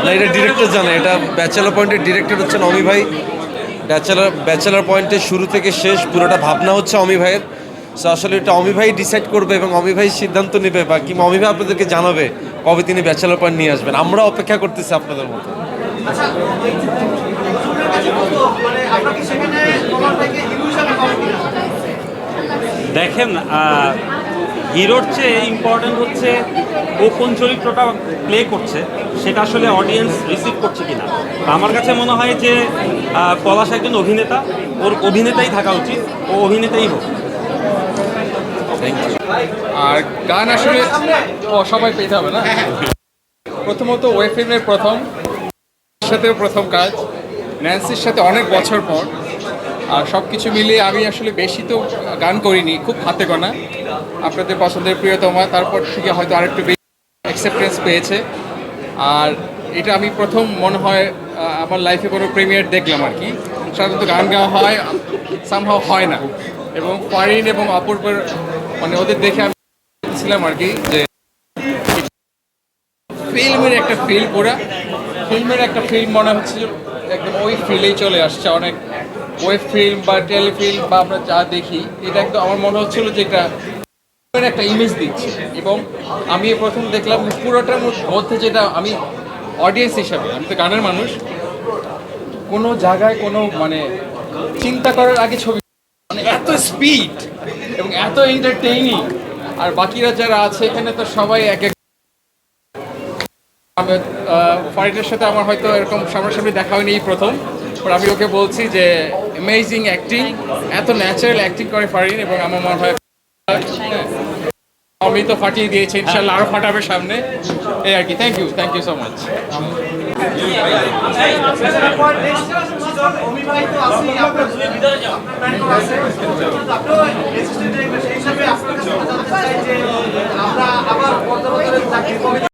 না, এটা ডিরেক্টর জানে। এটা ব্যাচেলার পয়েন্টের ডিরেক্টর হচ্ছেন অমি ভাই। ব্যাচেলার পয়েন্টের শুরু থেকে শেষ পুরোটা ভাবনা হচ্ছে অমি ভাইয়ের। সো আসলে এটা অমি ভাই ডিসাইড করবে এবং অমি ভাই সিদ্ধান্ত নেবে, বা কিংবা অমি ভাই আপনাদেরকে জানাবে কবে তিনি ব্যাচেলার পয়েন্ট নিয়ে আসবেন। আমরা অপেক্ষা করতেছি আপনাদের মতো। দেখেন, হিরোর চেয়ে ইম্পর্টেন্ট হচ্ছে ও কোন চরিত্রটা প্লে করছে সেটা আসলে অডিয়েন্স রিসিভ করছে কিনা। আমার কাছে মনে হয় যে পলাশ একজন অভিনেতা, ওর অভিনেতাই থাকা উচিত, ও অভিনেতাই হোক। আর গান আসলে সবাই পেতে হবে না। প্রথমত ওয়েব ফিল্মের সাথেও প্রথম কাজ, ন্যান্সির সাথে অনেক বছর পর। আর সব কিছু মিলিয়ে আমি আসলে বেশি তো গান করিনি, খুব হাতে গোনা। আপনাদের পছন্দের প্রিয়তমা, তারপর থেকে হয়তো আরেকটু বেশি অ্যাকসেপ্টেন্স পেয়েছে। আর এটা আমি প্রথম মনে হয় আমার লাইফে কোনো প্রিমিয়ার দেখলাম আর কি। সাধারণত গান গাওয়া হয়, সামহাও হয় না। এবং ফারিন এবং অপূর্বের মানে ওদের দেখে আমি ছিলাম আর কি যে ফিল্মের একটা ফিল্ম মনে হচ্ছে একদম ওই ফিলেই চলে আসছে। অনেক ওয়েব ফিল্ম বা টেলিফিল্ম বা আমরা যা দেখি, এটা একদম আমার মনে হচ্ছিল যে এটা একটা ইমেজ দিচ্ছে। এবং আমি প্রথম দেখলাম পুরোটার মধ্যে যেটা আমি অডিয়েন্স হিসাবে, আমি তো গানের মানুষ, কোনো জায়গায় কোনো মানে চিন্তা করার আগে ছবি মানে এত স্পিড এবং এত এন্টারটেইনিং। আর বাকিরা যারা আছে এখানে তো সবাই এক এক। ফারিনের সাথে আমার হয়তো এরকম সামনাসামনি দেখা হয়নি এই প্রথম, বাট আমি ওকে বলছি যে অ্যামেজিং অ্যাক্টিং, এত ন্যাচারাল অ্যাক্টিং করে ফারিন। এবং আমার মনে হয় আমি তো ফাটিয়ে দিয়েছি, ইনশাল্লাহ আরও ফাটাবে সামনে, এই আর কি। Thank you so much. আমরা আবার